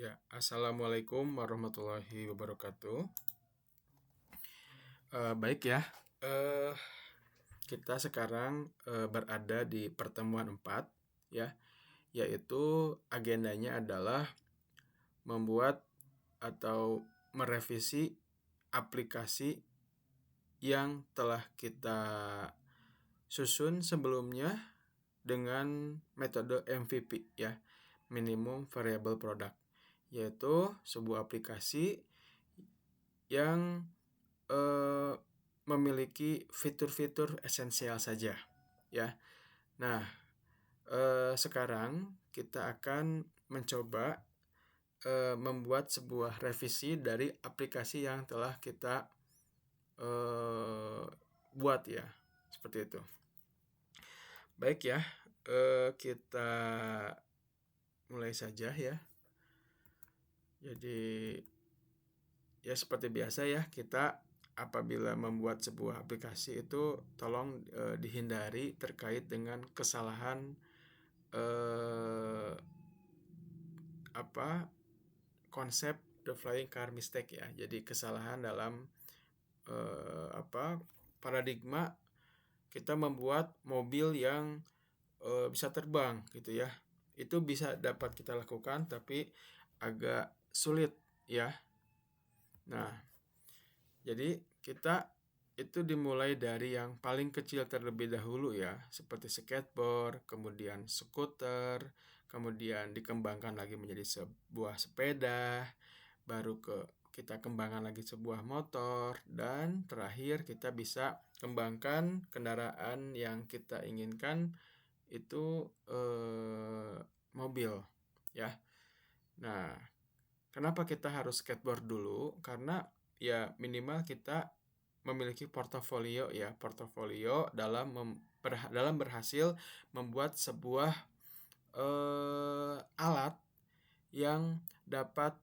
Ya, Assalamualaikum warahmatullahi wabarakatuh. Baik ya, eh, kita sekarang berada di pertemuan 4 ya, yaitu agendanya adalah membuat atau merevisi aplikasi yang telah kita susun sebelumnya dengan metode MVP ya, Minimum Variable Product, yaitu sebuah aplikasi yang memiliki fitur-fitur esensial saja ya. Nah, sekarang kita akan mencoba membuat sebuah revisi dari aplikasi yang telah kita buat ya, seperti itu. Baik ya, kita mulai saja ya. Jadi ya seperti biasa ya, kita apabila membuat sebuah aplikasi itu tolong dihindari terkait dengan kesalahan konsep the flying car mistake ya. Jadi kesalahan dalam paradigma kita membuat mobil yang bisa terbang gitu ya. Itu bisa dapat kita lakukan tapi agak sulit ya. Nah, jadi kita itu dimulai dari yang paling kecil terlebih dahulu ya, seperti skateboard, kemudian skuter, kemudian dikembangkan lagi menjadi sebuah sepeda, baru kita kembangkan lagi sebuah motor, dan terakhir kita bisa kembangkan kendaraan yang kita inginkan itu mobil ya. Nah, kenapa kita harus skateboard dulu? Karena ya minimal kita memiliki portofolio dalam berhasil membuat sebuah alat yang dapat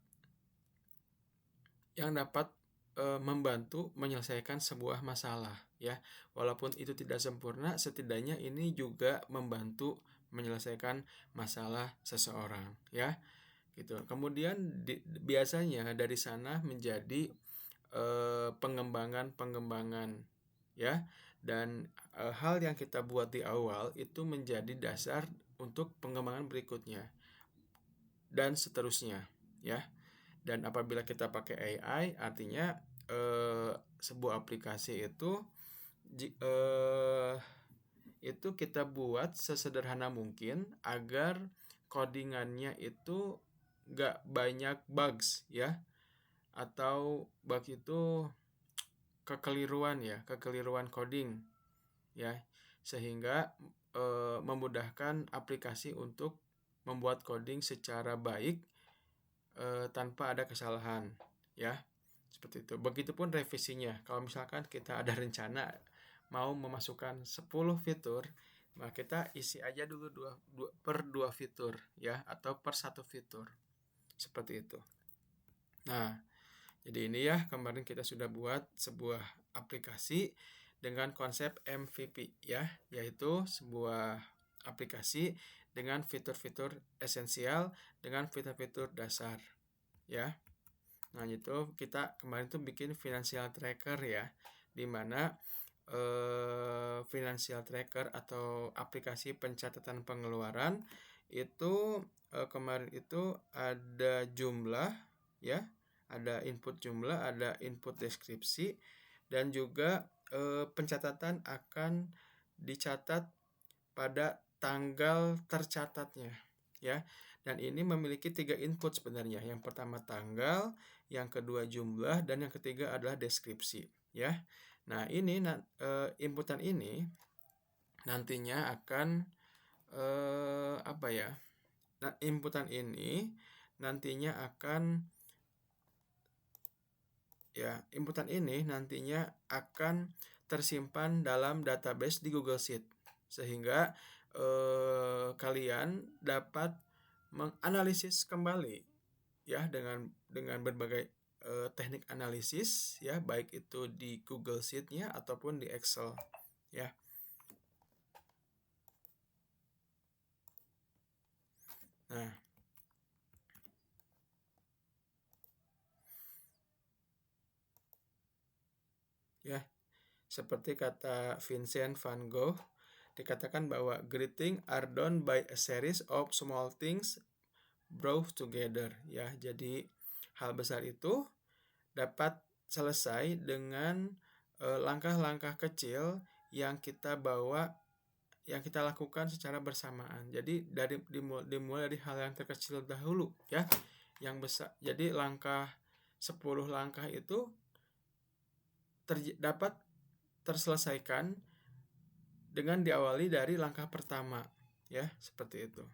membantu menyelesaikan sebuah masalah ya. Walaupun itu tidak sempurna, setidaknya ini juga membantu menyelesaikan masalah seseorang ya. Gitu. Kemudian biasanya dari sana menjadi pengembangan ya, dan hal yang kita buat di awal itu menjadi dasar untuk pengembangan berikutnya dan seterusnya ya. Dan apabila kita pakai AI, artinya sebuah aplikasi itu kita buat sesederhana mungkin agar codingannya itu gak banyak bugs ya, atau bug itu kekeliruan coding ya, sehingga memudahkan aplikasi untuk membuat coding secara baik tanpa ada kesalahan ya, seperti itu. Begitupun revisinya, kalau misalkan kita ada rencana mau memasukkan 10 fitur, maka kita isi aja dulu per 2 fitur ya, atau per 1 fitur, seperti itu. Nah, jadi ini ya, kemarin kita sudah buat sebuah aplikasi dengan konsep MVP ya, yaitu sebuah aplikasi dengan fitur-fitur esensial dengan fitur-fitur dasar ya. Nah, itu kita kemarin tuh bikin financial tracker ya, di mana financial tracker atau aplikasi pencatatan pengeluaran itu kemarin itu ada jumlah ya, ada input jumlah, ada input deskripsi, dan juga pencatatan akan dicatat pada tanggal tercatatnya ya. Dan ini memiliki 3 input sebenarnya. Yang pertama tanggal, yang kedua jumlah, dan yang ketiga adalah deskripsi ya. Nah, ini inputan ini nantinya akan inputan ini nantinya akan tersimpan dalam database di Google Sheet, sehingga kalian dapat menganalisis kembali ya, dengan berbagai teknik analisis ya, baik itu di Google Sheet-nya ataupun di Excel ya. Nah, ya. Seperti kata Vincent van Gogh, dikatakan bahwa greeting are done by a series of small things brought together, ya. Jadi hal besar itu dapat selesai dengan langkah-langkah kecil yang kita lakukan secara bersamaan. Jadi dimulai dari hal yang terkecil dahulu, ya, yang besar. Jadi 10 langkah itu dapat terselesaikan dengan diawali dari langkah pertama, ya, seperti itu.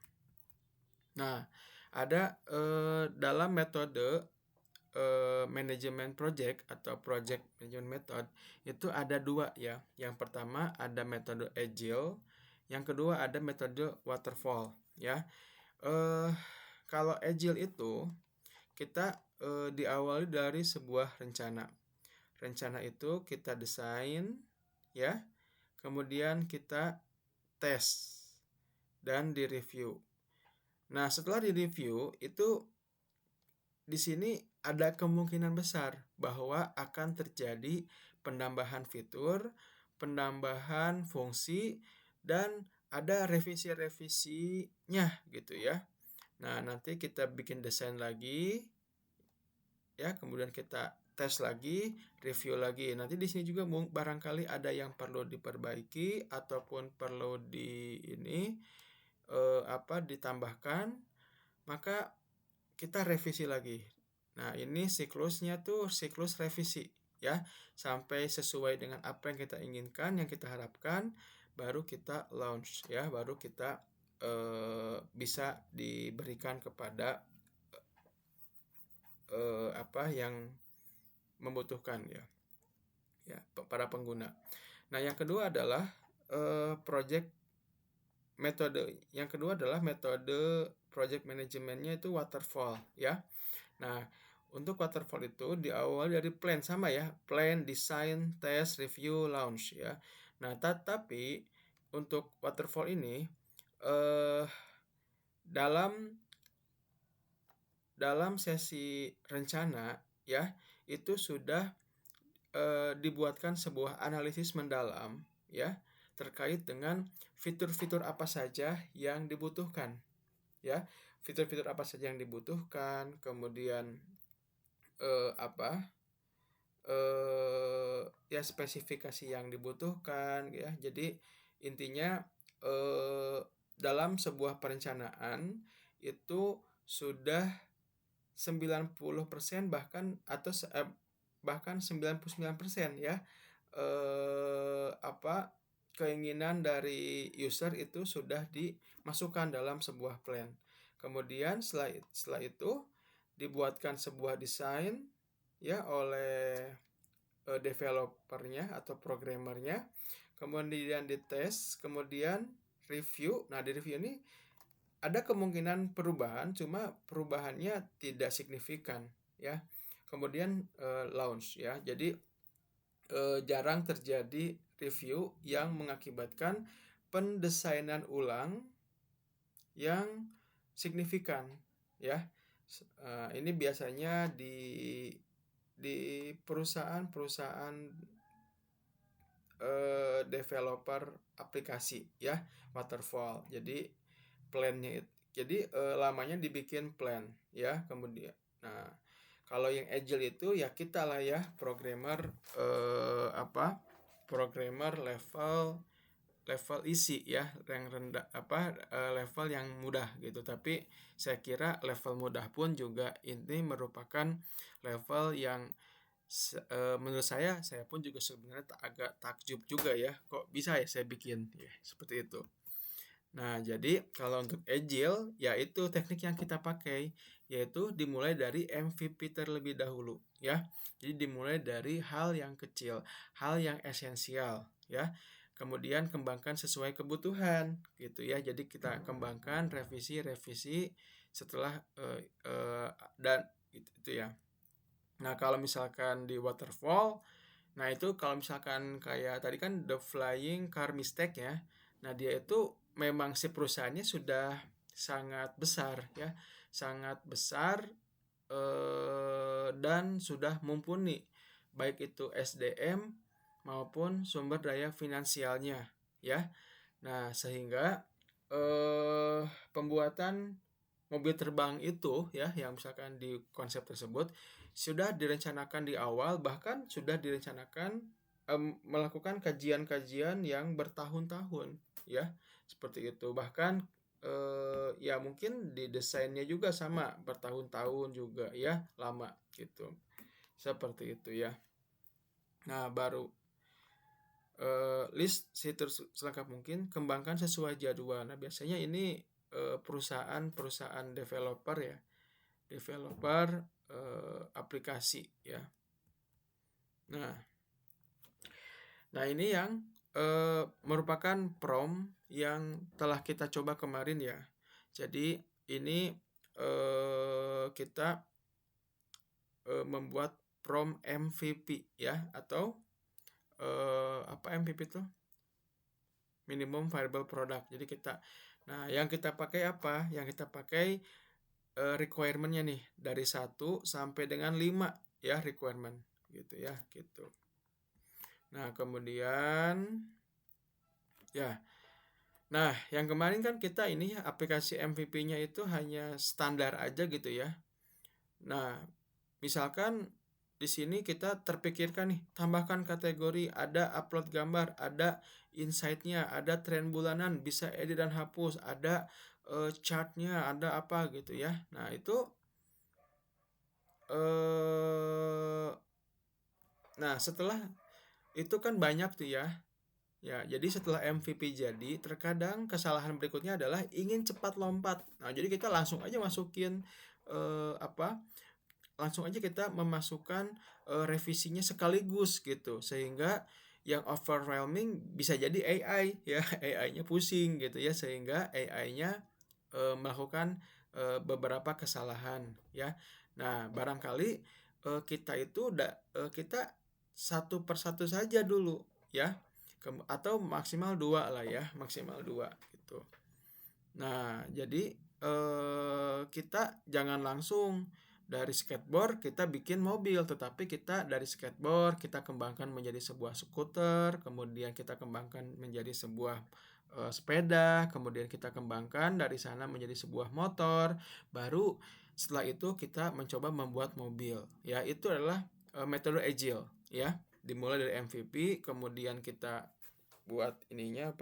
Nah, ada dalam metode manajemen project atau project management method itu ada 2, ya. Yang pertama ada metode agile, yang kedua ada metode waterfall, ya. Kalau agile itu kita diawali dari sebuah rencana. Rencana itu kita desain, ya. Kemudian kita tes dan direview. Nah, setelah direview itu di sini ada kemungkinan besar bahwa akan terjadi penambahan fitur, penambahan fungsi, dan ada revisi-revisinya gitu, ya. Nah, nanti kita bikin desain lagi, ya, kemudian kita tes lagi, review lagi. Nanti di sini juga barangkali ada yang perlu diperbaiki ataupun perlu ditambahkan, maka kita revisi lagi. Nah, ini siklusnya tuh siklus revisi, ya, sampai sesuai dengan apa yang kita inginkan, yang kita harapkan, baru kita launch, ya, baru kita bisa diberikan kepada yang membutuhkan, ya, para pengguna. Nah, yang kedua adalah metode project manajemennya itu waterfall, ya. Nah, untuk waterfall itu diawali dari plan, sama ya, plan, design, test, review, launch, ya. Nah, tapi untuk waterfall ini dalam sesi rencana, ya, itu sudah dibuatkan sebuah analisis mendalam, ya, terkait dengan fitur-fitur apa saja yang dibutuhkan, ya. Fitur-fitur apa saja yang dibutuhkan, kemudian spesifikasi yang dibutuhkan, ya. Jadi intinya dalam sebuah perencanaan itu sudah 90% bahkan 99%, ya, keinginan dari user itu sudah dimasukkan dalam sebuah plan. Kemudian setelah itu dibuatkan sebuah desain, ya, oleh developernya atau programmernya, kemudian dites, kemudian review. Nah, di review ini ada kemungkinan perubahan, cuma perubahannya tidak signifikan, ya. Kemudian launch, ya. Jadi jarang terjadi review yang mengakibatkan pendesainan ulang yang signifikan, ya. Ini biasanya di perusahaan-perusahaan developer aplikasi, ya, waterfall. Jadi plannya lamanya dibikin plan, ya. Kemudian, nah, kalau yang agile itu ya kita lah, ya, programmer level easy, ya, yang rendah, level yang mudah gitu. Tapi saya kira level mudah pun juga ini merupakan level yang menurut saya pun juga sebenarnya agak takjub juga, ya, kok bisa ya saya bikin, ya, seperti itu. Nah, jadi kalau untuk agile, yaitu teknik yang kita pakai, yaitu dimulai dari MVP terlebih dahulu, ya. Jadi dimulai dari hal yang kecil, hal yang esensial, ya. Kemudian kembangkan sesuai kebutuhan, gitu, ya. Jadi kita kembangkan revisi setelah dan itu, ya. Nah, kalau misalkan di waterfall, nah itu kalau misalkan kayak tadi kan the flying car mistake, ya. Nah, dia itu memang si perusahaannya sudah sangat besar, ya, sangat besar dan sudah mumpuni, baik itu SDM maupun sumber daya finansialnya, ya. Nah, sehingga pembuatan mobil terbang itu ya, yang misalkan di konsep tersebut sudah direncanakan di awal, bahkan sudah direncanakan melakukan kajian-kajian yang bertahun-tahun, ya, seperti itu. Bahkan ya mungkin di desainnya juga sama, bertahun-tahun juga ya, lama gitu. Seperti itu ya. Nah, baru list fitur selengkap mungkin, kembangkan sesuai jadwal. Nah, biasanya ini perusahaan developer ya, developer aplikasi ya. Nah ini yang merupakan prompt yang telah kita coba kemarin ya. Jadi ini kita membuat prompt MVP ya, atau apa MVP itu? Minimum Viable Product. Jadi nah yang kita pakai apa? Yang kita pakai requirement-nya nih dari 1 sampai dengan 5 ya, requirement gitu ya, gitu. Nah, kemudian ya. Nah, yang kemarin kan kita ini aplikasi MVP-nya itu hanya standar aja gitu ya. Nah, misalkan di sini kita terpikirkan nih, tambahkan kategori, ada upload gambar, ada insight-nya, ada tren bulanan, bisa edit dan hapus, ada chart-nya, ada apa gitu ya. Nah, itu nah setelah itu kan banyak tuh ya. Ya, jadi setelah MVP jadi, terkadang kesalahan berikutnya adalah ingin cepat lompat. Nah, jadi kita langsung aja masukin langsung aja kita memasukkan revisinya sekaligus gitu, sehingga yang overwhelming bisa jadi AI ya, AI-nya pusing gitu ya, sehingga AI-nya melakukan beberapa kesalahan ya. Nah, barangkali kita satu persatu saja dulu ya, atau maksimal 2 lah ya, maksimal 2 gitu. Nah, jadi kita jangan langsung dari skateboard kita bikin mobil, tetapi kita dari skateboard kita kembangkan menjadi sebuah skuter, kemudian kita kembangkan menjadi sebuah sepeda, kemudian kita kembangkan dari sana menjadi sebuah motor, baru setelah itu kita mencoba membuat mobil. Ya, itu adalah metode agile ya. Dimulai dari MVP, kemudian kita buat ininya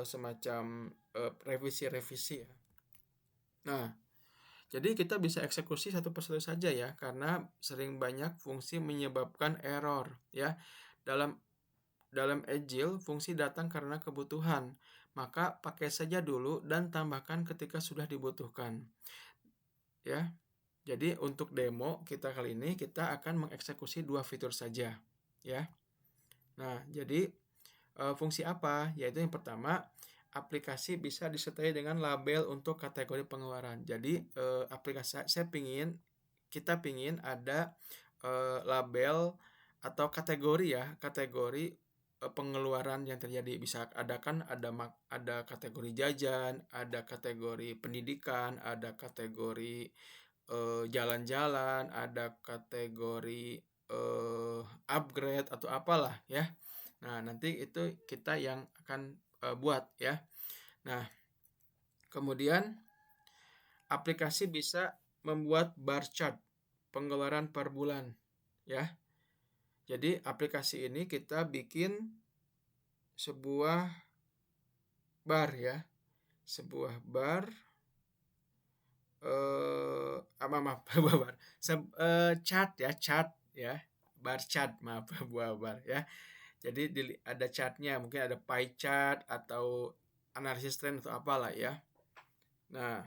semacam revisi-revisi ya. Nah, jadi kita bisa eksekusi satu persatu saja ya, karena sering banyak fungsi menyebabkan error ya. Dalam agile, fungsi datang karena kebutuhan, maka pakai saja dulu dan tambahkan ketika sudah dibutuhkan ya. Jadi untuk demo kita kali ini kita akan mengeksekusi 2 fitur saja ya. Nah, jadi fungsi apa? Yaitu yang pertama, aplikasi bisa disertai dengan label untuk kategori pengeluaran. Jadi aplikasi kita pingin ada label atau kategori ya, kategori pengeluaran yang terjadi. Bisa ada kategori jajan, ada kategori pendidikan, ada kategori jalan-jalan, ada kategori upgrade atau apalah ya. Nah, nanti itu kita yang akan buat ya. Nah, kemudian aplikasi bisa membuat bar chart pengeluaran per bulan ya. Jadi aplikasi ini kita bikin sebuah bar ya. Sebuah bar bar. Chart ya. Bar chart, maaf, buah bar ya. Jadi ada chartnya, mungkin ada pie chart atau analisis tren atau apalah ya. Nah,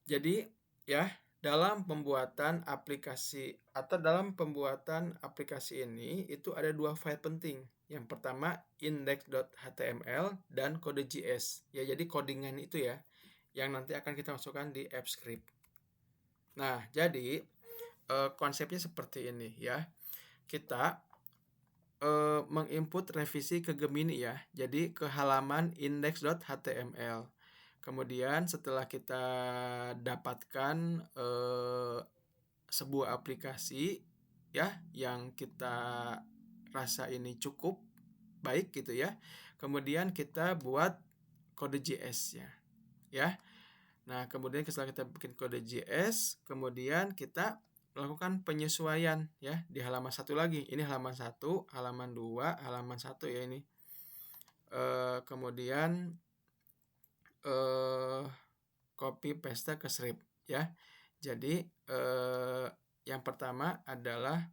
jadi ya dalam pembuatan aplikasi ini itu ada 2 file penting. Yang pertama index.html dan kode JS. Ya, jadi codingan itu ya yang nanti akan kita masukkan di AppScript. Nah, jadi konsepnya seperti ini ya. Kita menginput revisi ke Gemini ya. Jadi ke halaman index.html. Kemudian setelah kita dapatkan sebuah aplikasi ya yang kita rasa ini cukup baik gitu ya. Kemudian kita buat kode JS-nya ya. Nah, kemudian setelah kita bikin kode JS, kemudian kita melakukan penyesuaian ya di halaman 1 lagi. Ini halaman 1, halaman 2, halaman 1 ya ini. Kemudian copy paste ke script ya. Jadi yang pertama adalah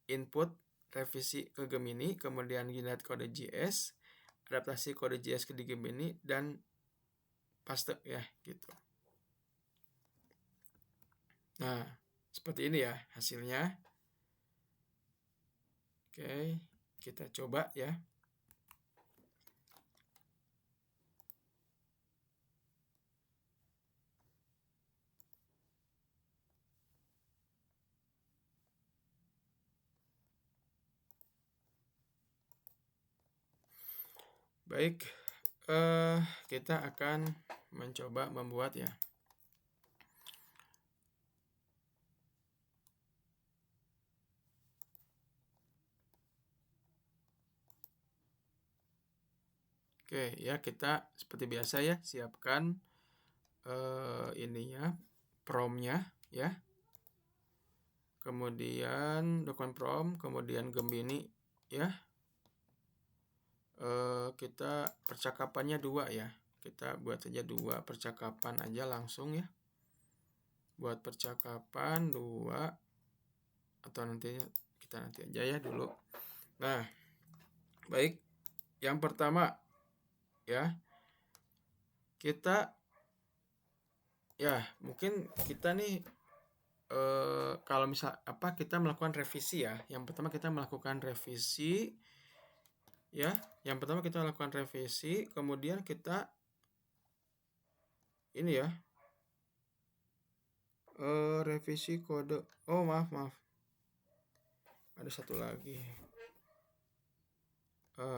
input revisi ke Gemini, kemudian generate kode JS, adaptasi kode JS ke di Gemini, dan paste ya gitu. Nah, seperti ini ya hasilnya. Oke, kita coba ya. Baik, kita akan mencoba membuat ya. Oke ya, kita seperti biasa ya siapkan ininya promnya ya. Kemudian dokumen prom, kemudian Gemini ya. Kita percakapannya 2 ya. Kita buat saja 2 percakapan aja langsung ya. Buat percakapan 2 atau nantinya kita nanti aja ya dulu. Nah, baik. Yang pertama ya. Kita ya, mungkin kita nih kalau misal kita melakukan revisi ya. Yang pertama kita melakukan revisi ya. Yang pertama kita lakukan revisi, kemudian kita ini ya. Revisi kode. Oh, maaf. Ada satu lagi.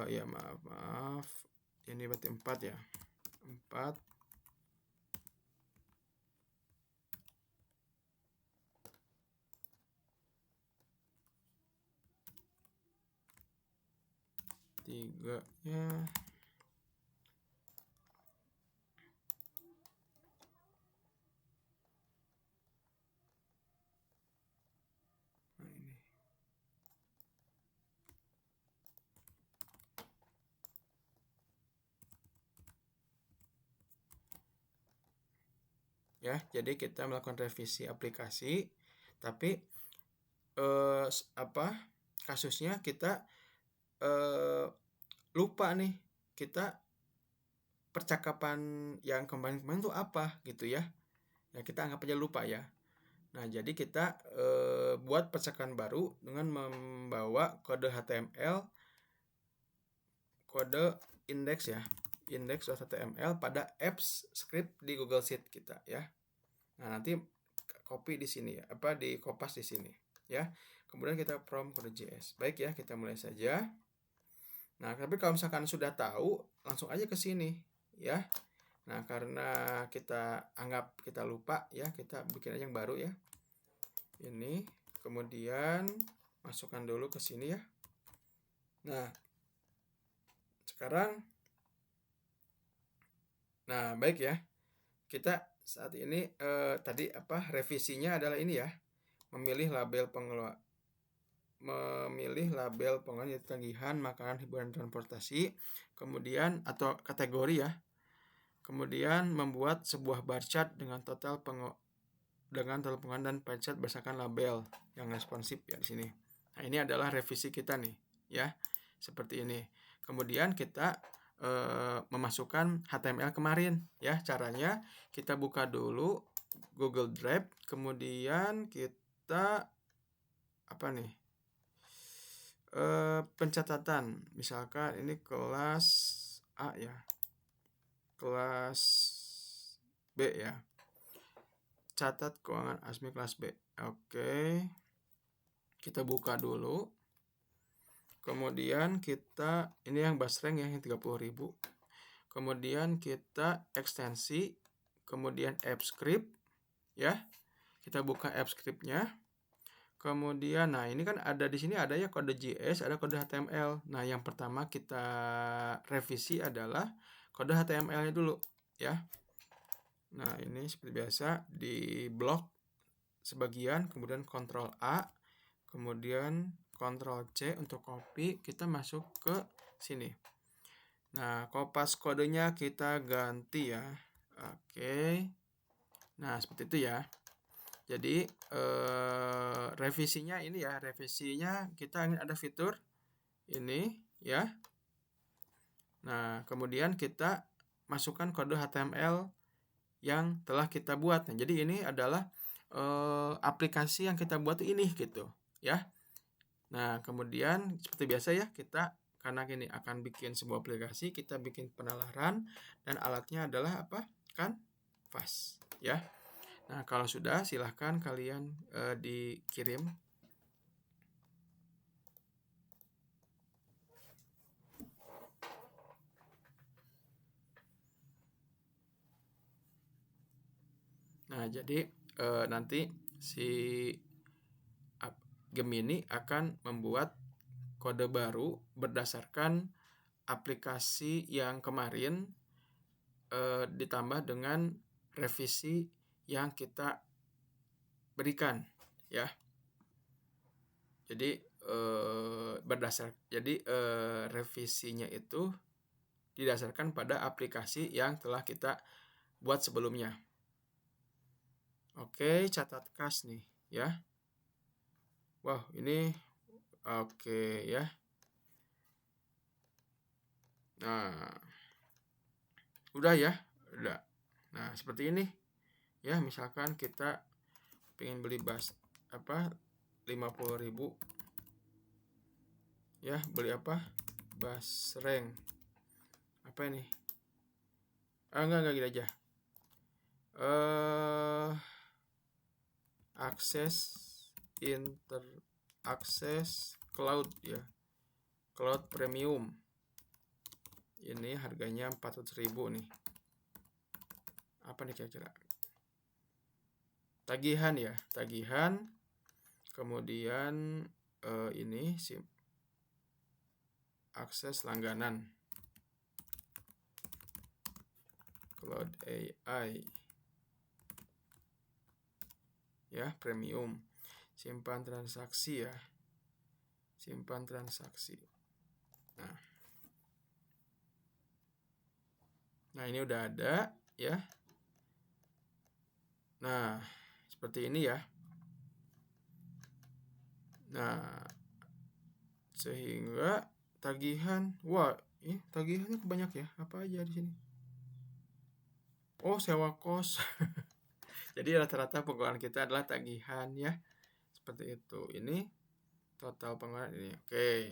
Ya maaf. Ini berarti 4 ya. 4. Tiganya ini. Ya, jadi kita melakukan revisi aplikasi, tapi kasusnya kita lupa nih, kita percakapan yang kemarin-kemarin itu apa gitu ya. Ya kita anggap aja lupa ya. Nah, jadi kita buat percakapan baru dengan membawa kode HTML, kode index ya, index.html pada apps script di Google Sheet kita ya. Nah, nanti copy di sini ya, di kopas di sini ya. Kemudian kita prompt kode JS. Baik ya, kita mulai saja. Nah, tapi kalau misalkan sudah tahu, langsung aja ke sini ya. Nah, karena kita anggap kita lupa ya, kita bikin aja yang baru ya. Ini, kemudian masukkan dulu ke sini ya. Nah, sekarang baik ya. Kita saat ini tadi revisinya adalah ini ya. Memilih label pengelola yaitu tagihan, makanan, hiburan, transportasi, kemudian atau kategori ya. Kemudian membuat sebuah bar chart dengan total pengeluaran dan pie chart berdasarkan label yang responsif ya di sini. Nah, ini adalah revisi kita nih ya. Seperti ini. Kemudian kita memasukkan HTML kemarin ya. Caranya kita buka dulu Google Drive, kemudian kita pencatatan, misalkan ini kelas A ya, kelas B ya, catat keuangan ASMI kelas B. Oke, kita buka dulu. Kemudian kita ini yang basreng ya, yang 30.000. Kemudian kita ekstensi, kemudian AppScript ya. Kita buka AppScript-nya. Kemudian, nah ini kan ada di sini ada ya kode JS, ada kode HTML. Nah, yang pertama kita revisi adalah kode HTML-nya dulu ya. Nah, ini seperti biasa di blok sebagian, kemudian Ctrl A, kemudian Ctrl C untuk copy, kita masuk ke sini. Nah, kopas kodenya kita ganti ya. Oke. Nah, seperti itu ya. Jadi revisinya ini ya, revisinya kita ingin ada fitur ini ya. Nah, kemudian kita masukkan kode HTML yang telah kita buat. Nah, jadi ini adalah aplikasi yang kita buat ini gitu ya. Nah, kemudian seperti biasa ya, kita karena gini akan bikin sebuah aplikasi, kita bikin penalaran dan alatnya adalah apa? Canvas ya. Nah, kalau sudah silahkan kalian dikirim. Nah, jadi nanti si Gemini akan membuat kode baru berdasarkan aplikasi yang kemarin ditambah dengan revisi yang kita berikan ya. Jadi revisinya itu didasarkan pada aplikasi yang telah kita buat sebelumnya. Oke, catat kas nih ya. Wow, ini oke ya. Nah, udah ya, udah. Nah, seperti ini ya. Misalkan kita pengen beli 50.000 ya, beli apa? Basreng. Apa ini? Enggak gitu aja. Akses cloud ya. Cloud premium. Ini harganya 400.000 nih. Apa nih kira-kira? Tagihan ya, tagihan. Kemudian ini akses langganan. Cloud AI. Ya, premium. Simpan transaksi ya. Simpan transaksi. Nah, ini udah ada ya. Nah, seperti ini ya. Nah, sehingga tagihan, wah, tagihannya banyak ya. Apa aja di sini? Oh, sewa kos. Jadi rata-rata pengeluaran kita adalah tagihan ya. Seperti itu. Ini total pengeluaran ini. Oke.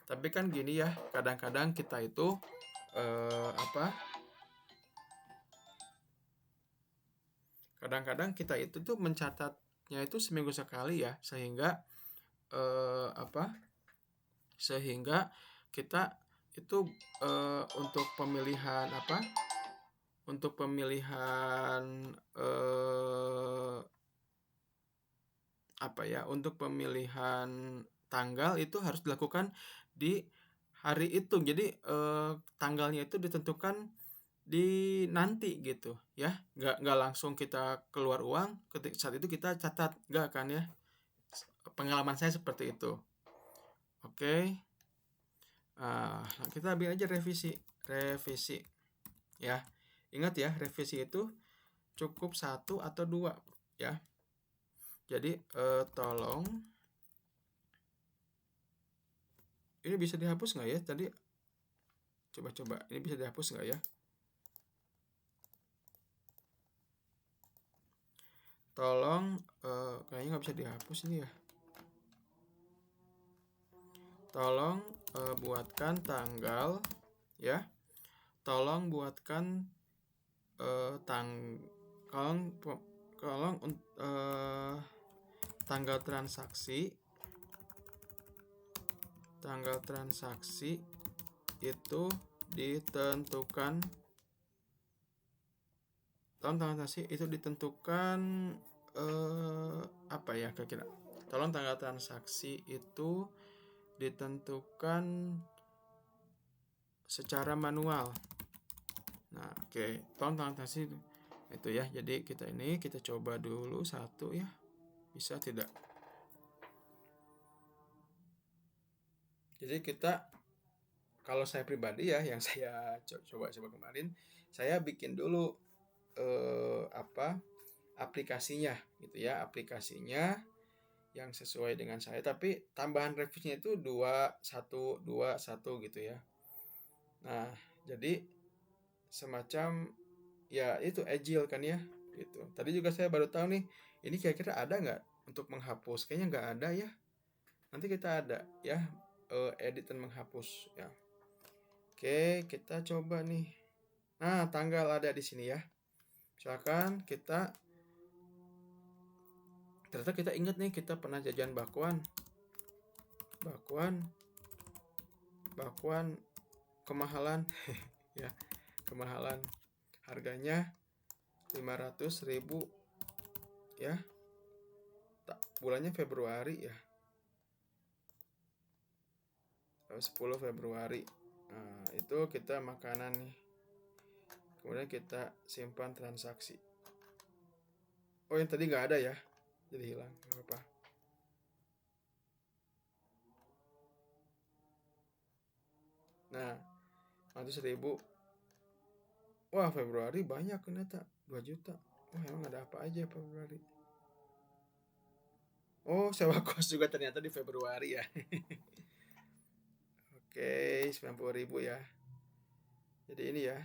Tapi kan gini ya, kadang-kadang kita itu kadang-kadang kita itu tuh mencatatnya itu seminggu sekali ya, sehingga sehingga kita itu untuk pemilihan untuk pemilihan tanggal itu harus dilakukan di hari itu. Jadi tanggalnya itu ditentukan di nanti gitu ya, nggak langsung kita keluar uang saat itu kita catat, nggak kan ya. Pengalaman saya seperti itu. Oke. Nah, kita ambil aja revisi ya. Ingat ya, revisi itu cukup 1 atau 2 ya. Jadi tolong ini bisa dihapus nggak ya tadi? Coba ini bisa dihapus nggak ya? Tolong kayaknya nggak bisa dihapus ini ya. Tolong buatkan tanggal ya. Tolong buatkan tanggal transaksi. Tanggal transaksi itu ditentukan. Tanggal transaksi itu ditentukan apa ya kira-kira? tolong tanggal transaksi itu ditentukan secara manual. Nah, oke, tolong tanggal transaksi itu ya. Jadi kita coba dulu satu ya. Bisa tidak? Jadi kalau saya pribadi ya, yang saya coba kemarin, saya bikin dulu aplikasinya gitu ya, aplikasinya yang sesuai dengan saya, tapi tambahan revisinya itu 2 1 2 1 gitu ya. Nah, jadi semacam ya itu agile kan ya gitu. Tadi juga saya baru tahu nih, ini kira-kira ada nggak untuk menghapus? Kayaknya nggak ada ya. Nanti kita ada ya, edit dan menghapus ya. Oke, kita coba nih. Nah, tanggal ada di sini ya. Misalkan ternyata kita ingat nih, kita pernah jajan bakwan kemahalan ya, kemahalan, harganya 500.000 ya, bulannya Februari ya, 10 Februari. Nah, itu kita makanan nih, kemudian kita simpan transaksi. Oh, yang tadi nggak ada ya, jadi hilang, nggak apa-apa. Nah, 100.000. Wah, Februari banyak ternyata, 2 juta. Wah, emang ada apa aja Februari? Oh, sewa kos juga ternyata di Februari ya. Oke, 90.000 ya. Jadi ini ya,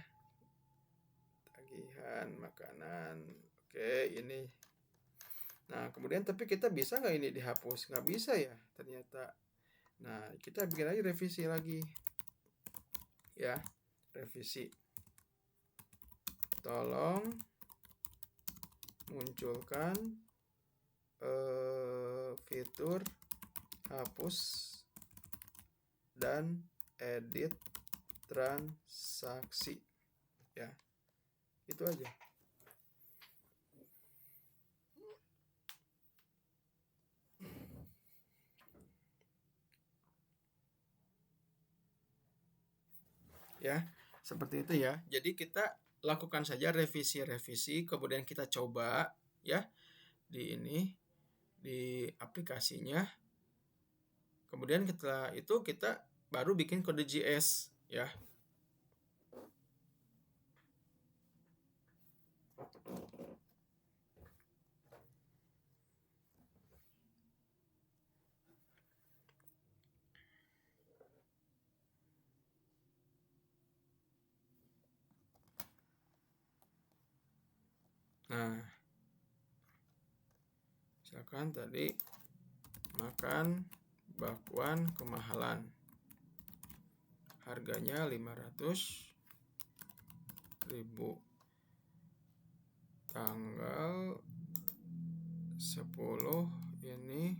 tagihan makanan. Oke, ini. Nah, kemudian tapi kita bisa nggak ini dihapus? Nggak bisa ya ternyata. Nah, kita bikin lagi revisi lagi. Ya, revisi. Tolong munculkan fitur hapus dan edit transaksi ya, itu aja. Ya, seperti itu ya. Jadi kita lakukan saja revisi, kemudian kita coba ya di aplikasinya. Kemudian setelah itu kita baru bikin kode JS ya. Nah, misalkan tadi makan bakwan kemahalan, harganya 500.000, tanggal 10 ini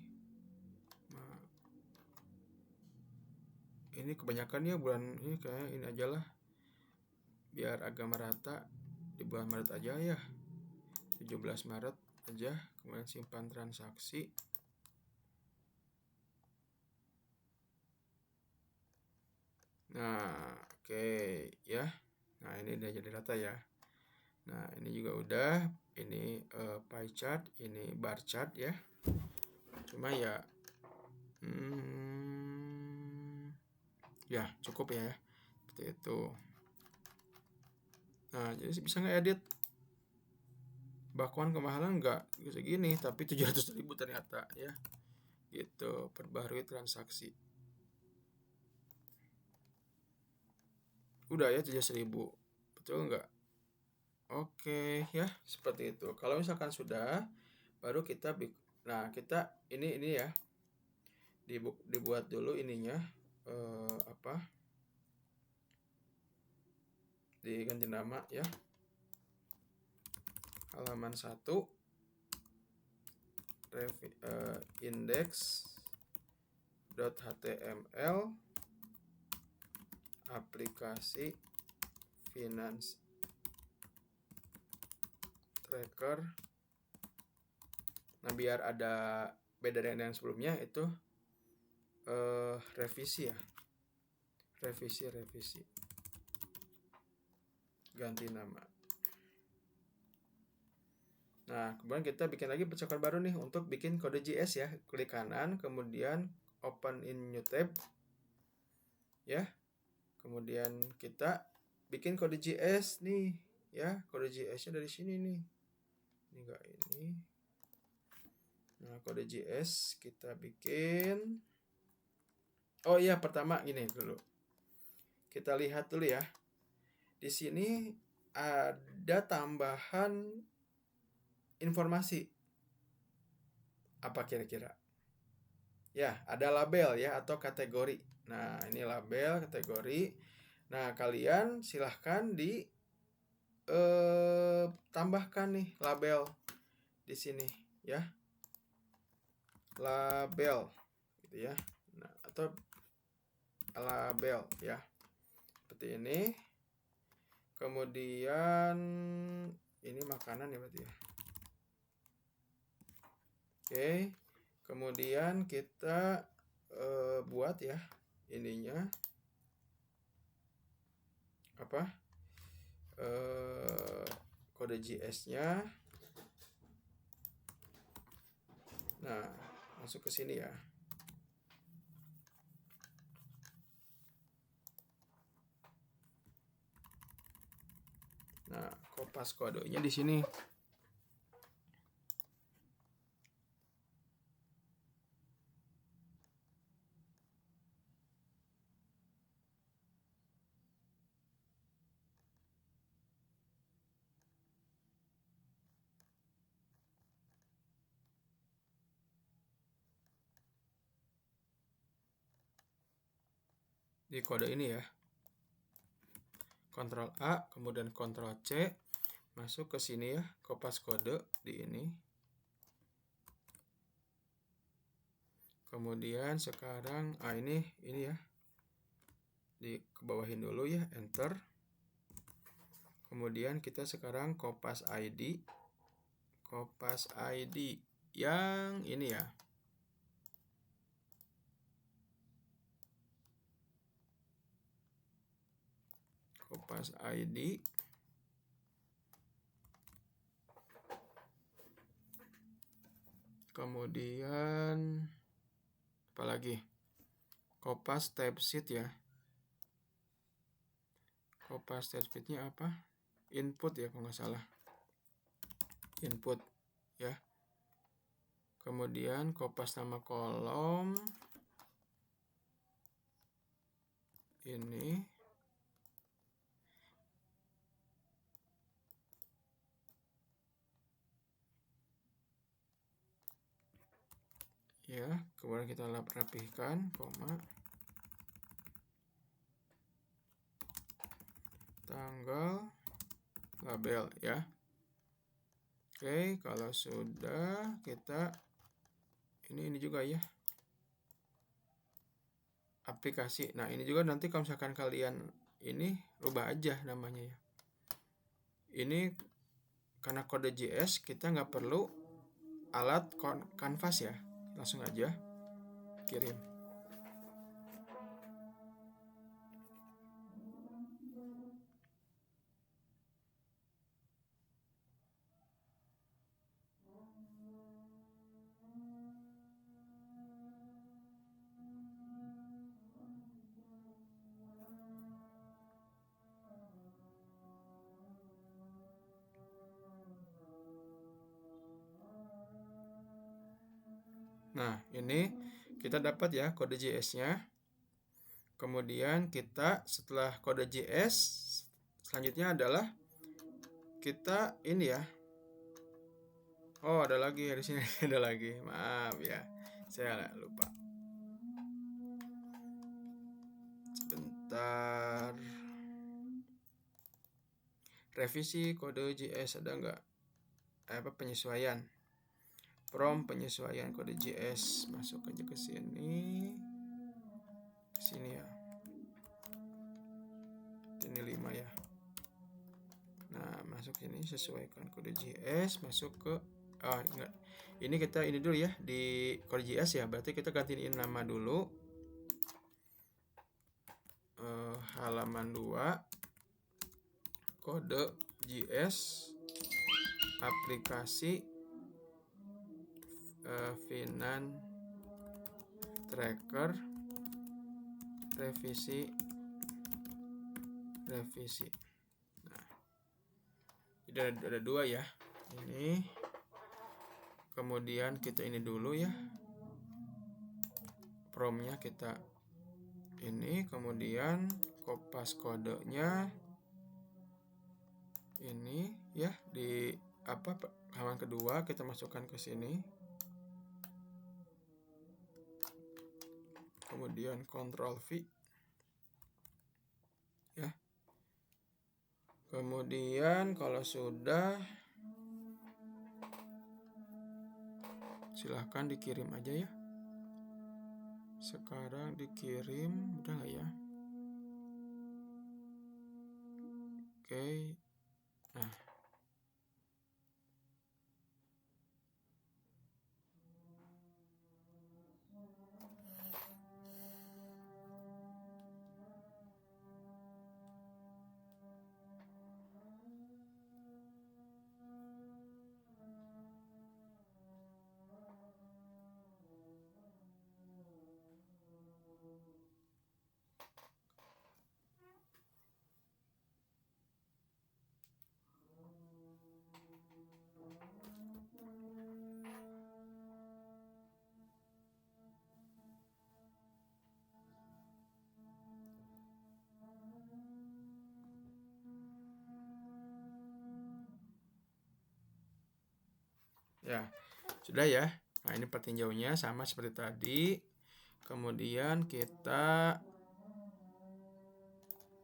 kebanyakan ya bulan ini, kayak ini aja lah biar agak merata, di bulan Maret aja ya, 17 Maret aja. Kemudian simpan transaksi. Nah, oke ya. Nah, ini udah jadi rata ya. Nah, ini juga udah, ini pie chart, ini bar chart ya. Cuma ya ya cukup ya seperti itu. Nah, jadi bisa ngedit bakwan kemahalan nggak segini, tapi 700.000 ternyata ya gitu. Perbarui transaksi udah ya 700.000, betul nggak? Oke ya, seperti itu. Kalau misalkan sudah, baru kita ini ya, dibuat dulu ininya, diganti nama ya, halaman 1 index.html aplikasi finance tracker. Nah, biar ada beda dengan yang sebelumnya itu revisi ya. Revisi ganti nama. Nah, kemudian kita bikin lagi percakapan baru nih untuk bikin kode JS ya. Klik kanan, kemudian open in new tab. Ya. Kemudian kita bikin kode JS nih, ya. Kode JS-nya dari sini nih. Ini enggak ini. Nah, kode JS kita bikin. Oh iya, pertama gini dulu. Kita lihat dulu ya. Di sini ada tambahan informasi. Apa kira-kira? Ya, ada label ya atau kategori. Nah, ini label, kategori. Nah, kalian silahkan tambahkan nih label di sini ya. Label gitu ya. Nah, atau label ya. Seperti ini. Kemudian ini makanan ya berarti ya. Oke. Kemudian kita buat ya ininya apa? Kode JS-nya. Nah, masuk ke sini ya. Nah, kopas kodenya di sini. Di kode ini ya. Ctrl A, kemudian Ctrl C, masuk ke sini ya, kopas kode di ini. Kemudian sekarang ini ya. Kebawahin dulu ya, enter. Kemudian kita sekarang kopas ID. Kopas ID yang ini ya. Kopas ID. Kemudian apalagi? Kopas typesheet ya. Kopas typesheetnya apa? Input ya kalau nggak salah. Input ya. Kemudian kopas nama kolom. Ini. Ya, kemudian kita rapihkan, koma. Tanggal, label ya. Oke, kalau sudah kita ini juga ya. Aplikasi. Nah, ini juga nanti kalau misalkan kalian ini rubah aja namanya ya. Ini karena kode JS kita nggak perlu alat kanvas ya. Langsung aja kirim. Nah, ini kita dapat ya kode JS-nya. Kemudian kita setelah kode JS selanjutnya adalah kita ini ya. Oh, ada lagi di sini ada lagi. Maaf ya. Saya lupa. Sebentar. Revisi kode JS ada nggak? Penyesuaian. Prompt penyesuaian kode JS, masuk aja ke sini. Ke sini ya. Ini 5 ya. Nah, masuk sini sesuaikan kode JS, masuk ke enggak. Ini kita ini dulu ya di kode JS ya. Berarti kita gantiin nama dulu. Halaman 2 kode JS aplikasi Finan Tracker revisi. Nah, ada 2 ya. Ini kemudian kita ini dulu ya, promnya kita ini, kemudian kopas kodenya ini ya, di halaman kedua kita masukkan ke sini, kemudian Ctrl V ya. Kemudian kalau sudah, silahkan dikirim aja ya. Sekarang dikirim, udah nggak ya? Oke. Nah, ya, sudah ya. Nah, ini petinjaunya sama seperti tadi. Kemudian kita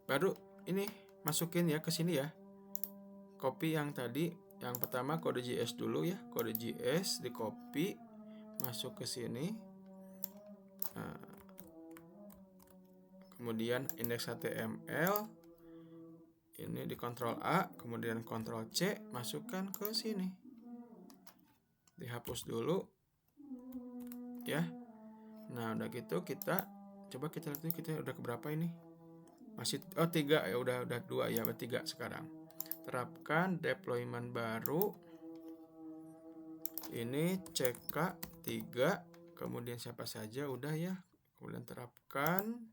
baru ini masukin ya ke sini ya. Copy yang tadi, yang pertama kode JS dulu ya. Kode JS di copy masuk ke sini. Nah, kemudian indeks HTML ini di Ctrl A, kemudian Ctrl C, masukkan ke sini. Dihapus dulu ya. Nah, udah gitu kita coba kita lihat kita udah keberapa ini. Masih 3 ya, udah 2 ya, 3 sekarang. Terapkan deployment baru. Ini CK3, kemudian siapa saja udah ya. Kemudian terapkan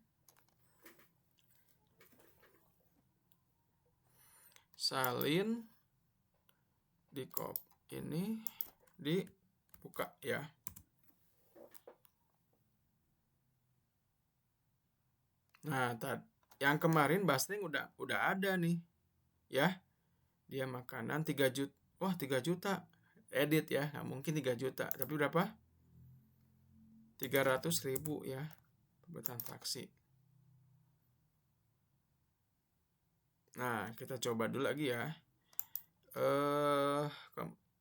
salin di copy ini dibuka ya. Nah, yang kemarin busting udah ada nih ya. Dia makanan 3 juta. Wah, 3 juta. Edit ya, nggak mungkin 3 juta. Tapi berapa? 300.000 ya transaksi. Nah, kita coba dulu lagi ya.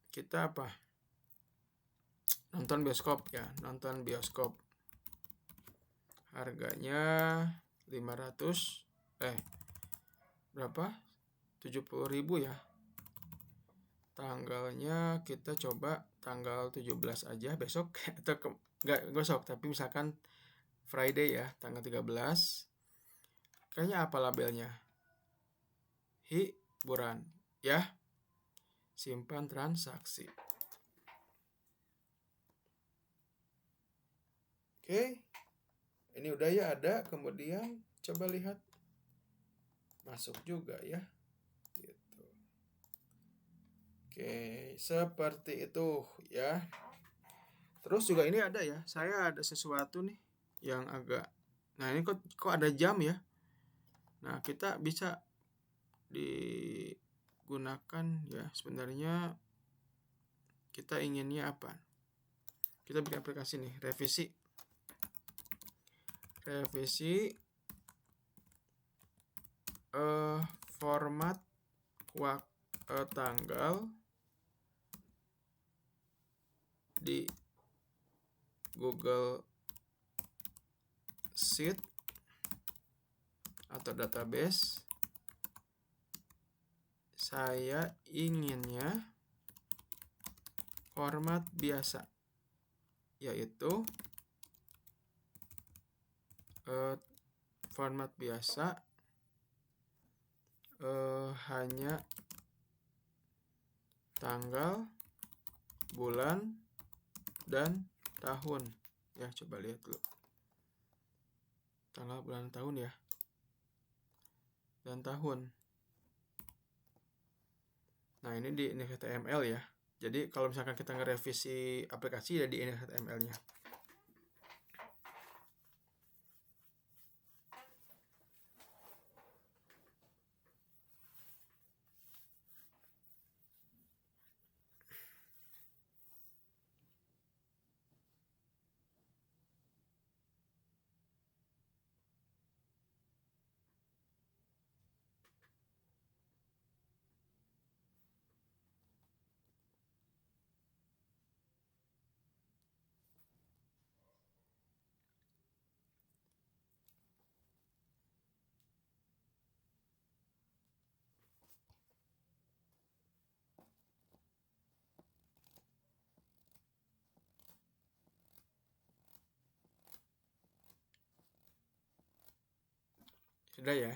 Kita apa? Nonton bioskop ya, nonton bioskop. Harganya 500 berapa? 70.000 ya. Tanggalnya kita coba tanggal 17 aja besok atau enggak besok, tapi misalkan Friday ya, tanggal 13. Kayaknya apa labelnya? Hiburan ya. Simpan transaksi. Oke. Ini udah ya ada, kemudian coba lihat. Masuk juga ya. Gitu. Oke, seperti itu ya. Terus juga ini ada ya. Saya ada sesuatu nih yang agak, nah ini kok ada jam ya. Nah, kita bisa digunakan ya. Sebenarnya kita inginnya apa? Kita bikin aplikasi nih, revisi format tanggal di Google Sheet atau database. Saya inginnya format biasa, yaitu format biasa hanya tanggal, bulan, dan tahun. Ya, coba lihat dulu. Tanggal, bulan, tahun ya. Dan tahun. Nah, ini di index HTML ya. Jadi, kalau misalkan kita ngerevisi aplikasi ya di index HTML-nya. Sudah ya.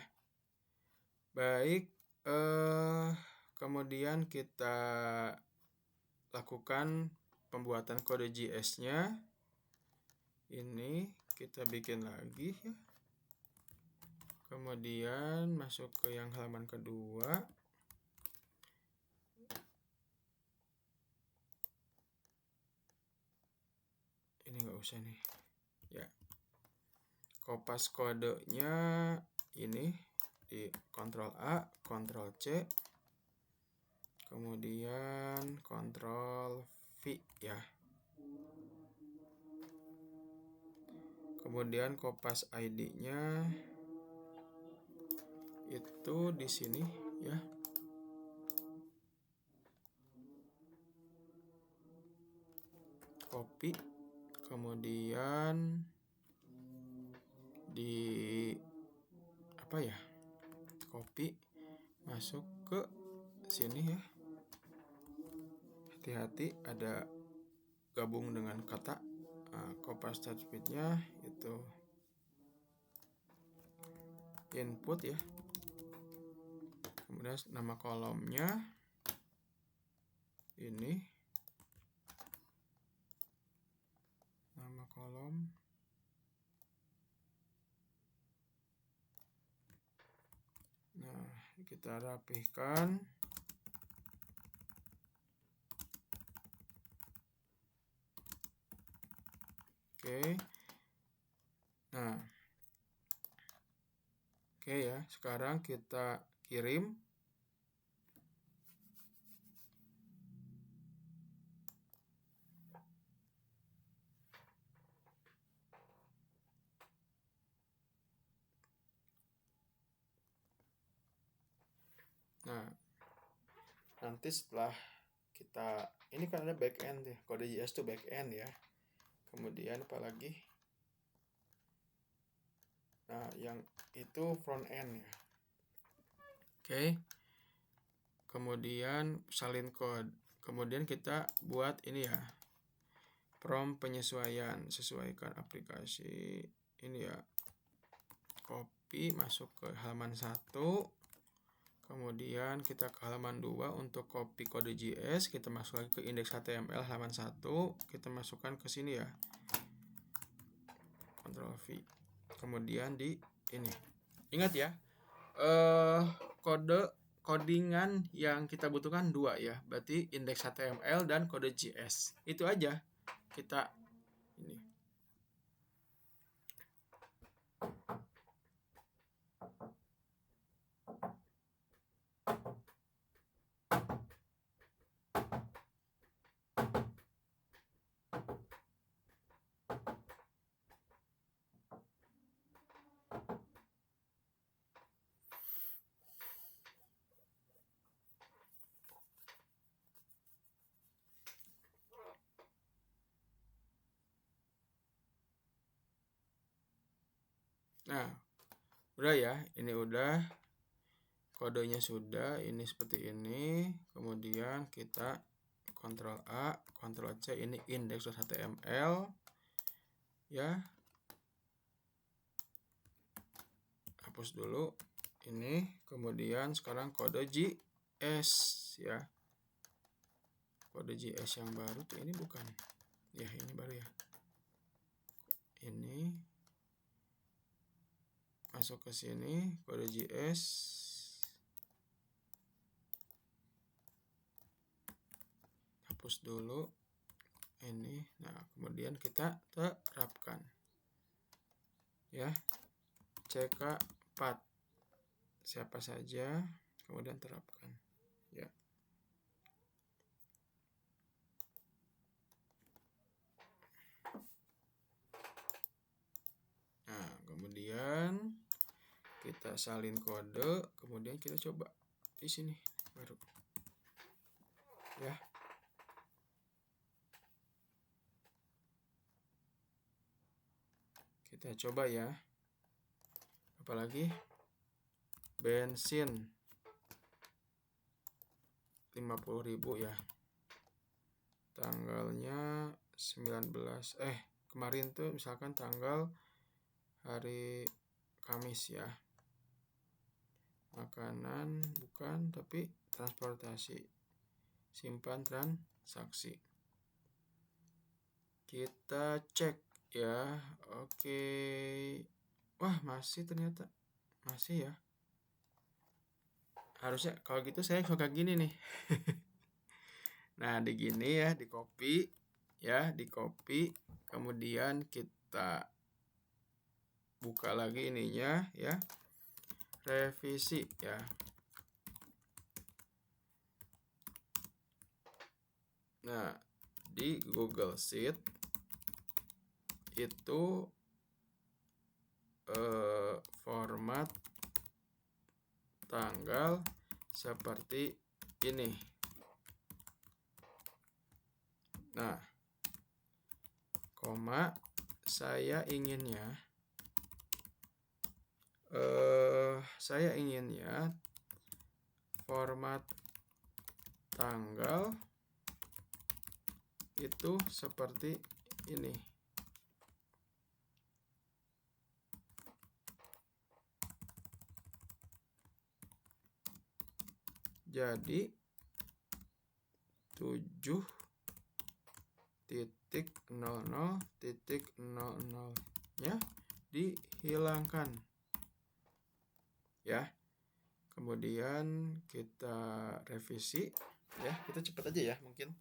Baik, kemudian kita lakukan pembuatan kode JS-nya. Ini kita bikin lagi ya. Kemudian masuk ke yang halaman kedua. Ini nggak usah nih. Ya. Kopas kodenya ini di Ctrl A, Ctrl C, kemudian Ctrl V ya. Kemudian kopas ID-nya itu di sini ya. Copy, kemudian di apa ya? Copy masuk ke sini ya. Hati-hati ada gabung dengan kata. Kopas start speed-nya itu input ya. Kemudian nama kolomnya ini, nama kolom. Nah, kita rapihkan. Oke. Nah. Oke ya, sekarang kita kirim. Nah, nanti setelah kita, ini kan ada backend ya, kode JS itu backend ya. Kemudian apalagi? Nah, yang itu front end ya. Oke. Kemudian salin code. Kemudian kita buat ini ya. Prompt penyesuaian, sesuaikan aplikasi ini ya. Copy masuk ke halaman 1. Kemudian kita ke halaman 2 untuk copy kode JS, kita masuk lagi ke index HTML halaman 1, kita masukkan ke sini ya. Ctrl V. Kemudian di ini. Ingat ya. Codingan yang kita butuhkan 2 ya. Berarti index HTML dan kode JS. Itu aja. Kita ini. Nah, udah ya, ini udah, kodenya sudah, ini seperti ini. Kemudian kita Ctrl A, Ctrl C, ini index.html ya. Hapus dulu ini, kemudian sekarang kode JS ya. Kode JS yang baru tuh ini bukan. Ya, ini baru ya. Ini masuk ke sini, kode JS. Hapus dulu ini. Nah, kemudian kita terapkan ya. CK4 siapa saja, kemudian terapkan ya. Nah, kemudian kita salin kode, kemudian kita coba di sini baru ya. Kita coba ya. Apalagi bensin 50.000 ya. Tanggalnya 19 kemarin tuh misalkan tanggal hari Kamis ya. Makanan bukan, tapi transportasi. Simpan transaksi. Kita cek ya. Oke. Wah, masih ternyata. Masih ya. Harusnya kalau gitu saya suka gini nih. Nah, di gini ya, di copy ya, di copy. Kemudian kita buka lagi ininya ya. Revisi ya. Nah, di Google Sheet itu format tanggal seperti ini. Nah, koma, saya inginnya format tanggal itu seperti ini. Jadi 7.00.00 nya dihilangkan ya. Kemudian kita revisi ya. Kita cepat aja ya mungkin.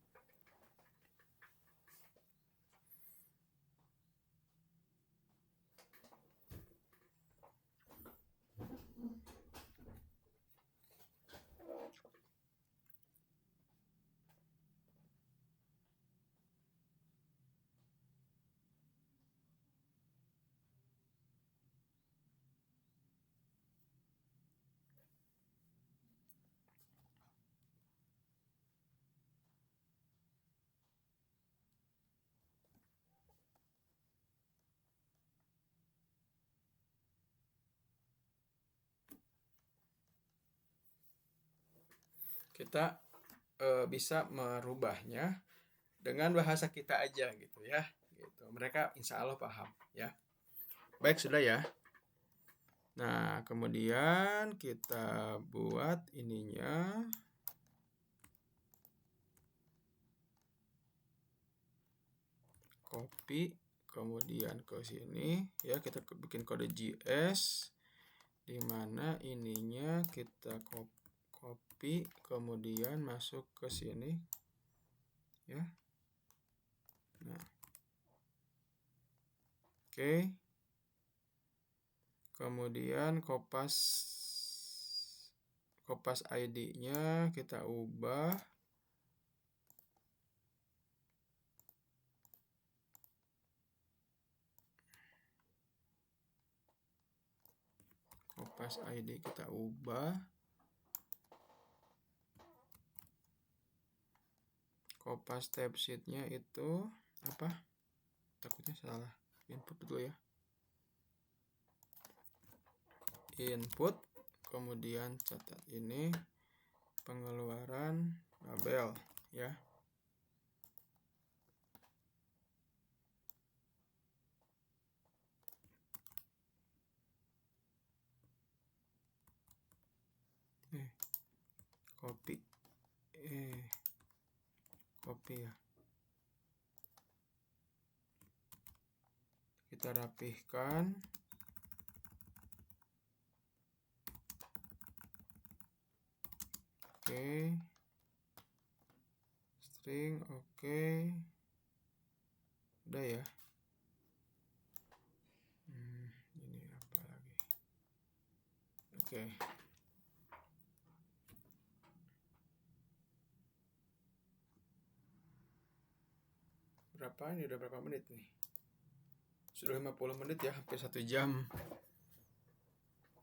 Kita bisa merubahnya dengan bahasa kita aja gitu ya. Gitu. Mereka insya Allah paham ya. Baik, sudah ya. Nah, kemudian kita buat ininya. Copy, kemudian ke sini ya, kita bikin kode JS di mana ininya kita copy, kemudian masuk ke sini ya. Nah, oke. Kemudian kopas ID-nya kita ubah kopas ID kita ubah kopas tab sheet-nya itu apa? Takutnya salah input dulu ya. Input, kemudian catat ini pengeluaran label ya. copy ya. Kita rapihkan. Oke. String oke. Udah ya. Ini apa lagi? Oke. Berapa ini? Udah berapa menit nih? Sudah 50 menit ya, hampir 1 jam.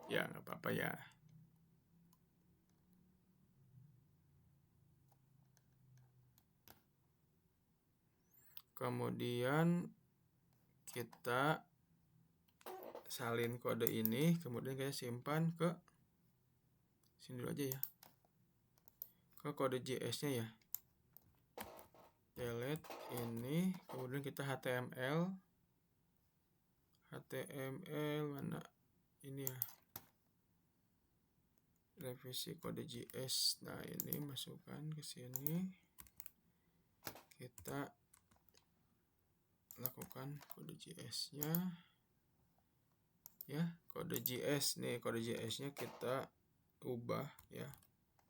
Ya, nggak apa-apa ya. Kemudian kita salin kode ini, kemudian kita simpan ke sini dulu aja ya, ke kode JS-nya ya. Delete ini, kemudian kita HTML mana ini ya, revisi kode JS. Nah, ini masukkan ke sini, kita lakukan kode JS-nya ya. Kode JS nih, kode JS-nya kita ubah ya,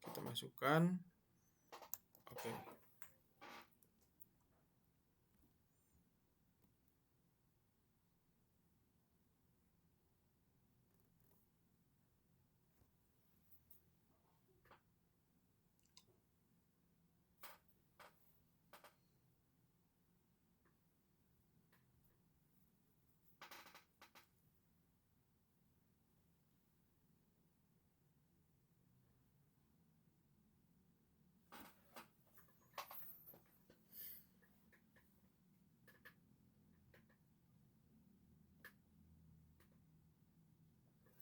kita masukkan. Oke.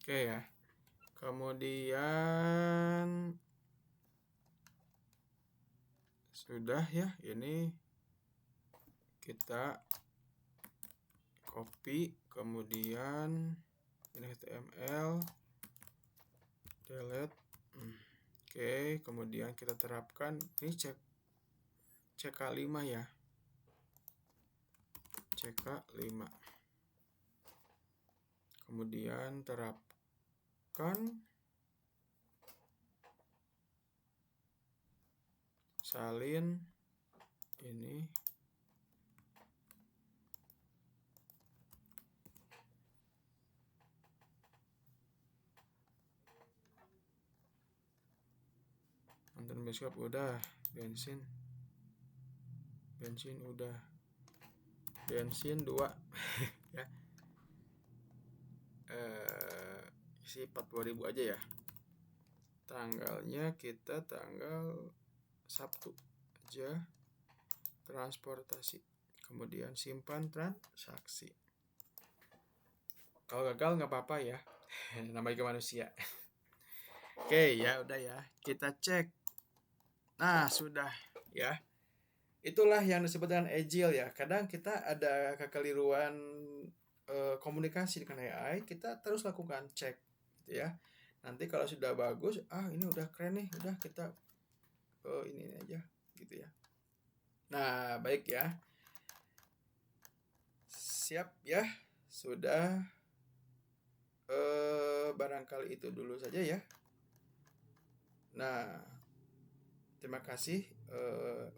Oke ya. Kemudian sudah ya, ini kita copy, kemudian ini HTML, delete. Oke, kemudian kita terapkan ini CK5 ya, CK5. Kemudian terapkan salin ini, nonton bioskop udah, bensin udah, bensin 2 ya. Isi 40.000 aja ya. Tanggalnya kita tanggal Sabtu aja, transportasi, kemudian simpan transaksi. Kalau gagal nggak apa-apa ya, namanya juga manusia. Oke ya, udah ya, kita cek. Nah, sudah ya. Itulah yang disebut dengan agile ya. Kadang kita ada kekeliruan komunikasi dengan AI, kita terus lakukan cek gitu ya. Nanti kalau sudah bagus, ini udah keren nih, udah kita ini aja gitu ya. Nah, baik ya. Siap ya. Sudah barangkali itu dulu saja ya. Nah, terima kasih.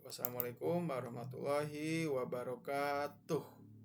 Wassalamualaikum warahmatullahi wabarakatuh.